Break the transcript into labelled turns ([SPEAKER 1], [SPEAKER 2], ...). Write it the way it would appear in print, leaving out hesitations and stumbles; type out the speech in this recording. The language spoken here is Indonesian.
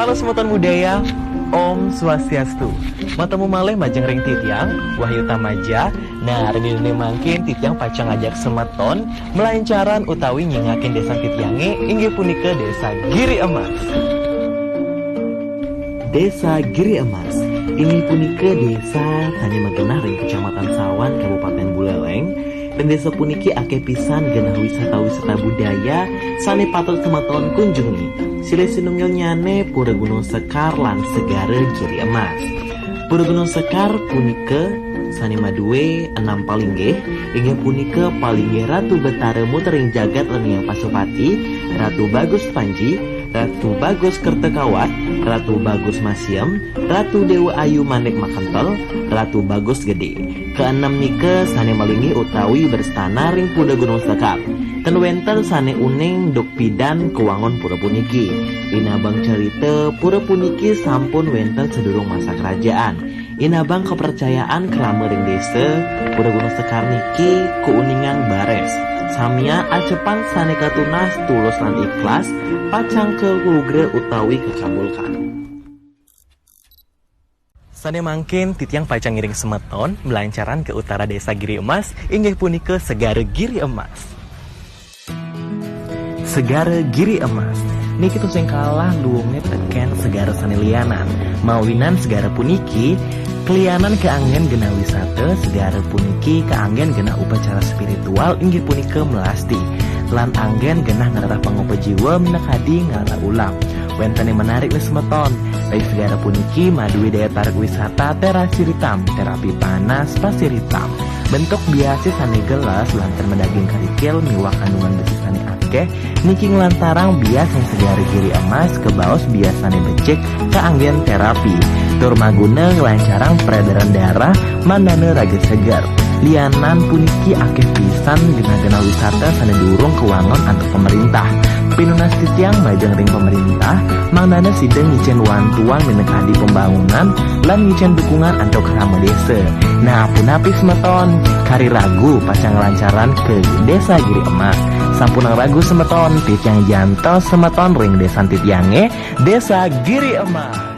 [SPEAKER 1] Halo semeton budaya, Om Swastiastu. Matamu malih majeng ring titiang, Wahyu Tamaja. Nah, ini mangkin titiang pacang ngajak semeton melancaran utawi nyingakin desa titiange inggih punika Desa Giri Emas. Desa Giri Emas ini punika desa tani megenah ring Kecamatan Sawan, Kabupaten Buleleng. Dan desa puniki akeh pisan genah wisata-wisata budaya sane patut semeton kunjungi. Silih sinunggil nyane Pura Gunung Sekar lan Segara Giri Emas. Pura Gunung Sekar punika sane maduwe 6 palinggih, inggih punika palinggih Ratu Betara Mutering Jagat Lenia Pasupati, Ratu Bagus Panji, Ratu Bagus Kertekawat, Ratu Bagus Masiem, Ratu Dewa Ayu Manik Makentel, Ratu Bagus Gede. Keenam nike sane malingi utawi berstana ring Pura Gunung Sekar. Ten wenten sane uning duk pidan kewangun pura puniki. Inabang cerita pura puniki sampun wenten sedurung masa kerajaan. Inabang kepercayaan kelama ring desa Pura Gunung Sekar niki keuningan bares. Samia acepang sane katunas tulus lan ikhlas pacang ke lugre utawi kekabulkan. Sane mangkin titiang pacang ngiring semeton melancaran ke utara Desa Giri Emas inggih punika Segara Giri Emas. Segara Giri Emas niki tusing kalah luwunge teken segara sane lianan. Mawinan segara puniki kelianan keanggen genah wisata, segara puniki keanggen genah upacara spiritual inggih punika melasti. Lan anggen genah ngarah pangopo jiwa menekadi ngarah ulam. Wenten yang menarik nih semeton. Baik segara puniki maduwe daya tarik wisata terasi hitam, terapi panas, pasir hitam. Bentuk biasa sane gelas lantar mendaging karikil miwah kandungan besi sane akeh. Niki lantarang bias yang Segara Giri Emas ke baos biasane becek ke anggen terapi. Tur maguna ngelancarang peredaran darah mandane raga segar. Lianan puniki akeh pisan gena-gena wisata sane durung kewangun antuk pemerintah. Pinunas titiang majeng ring pemerintah mangdana sideng ngicen wantuan menekadi pembangunan lan ngicen dukungan antuk rama desa. Nah punapis semeton kari ragu pacang lancaran ke Desa Giri Emas. Sampunang ragu semeton titiang jantos semeton ring desa titiange Desa Giri Emas.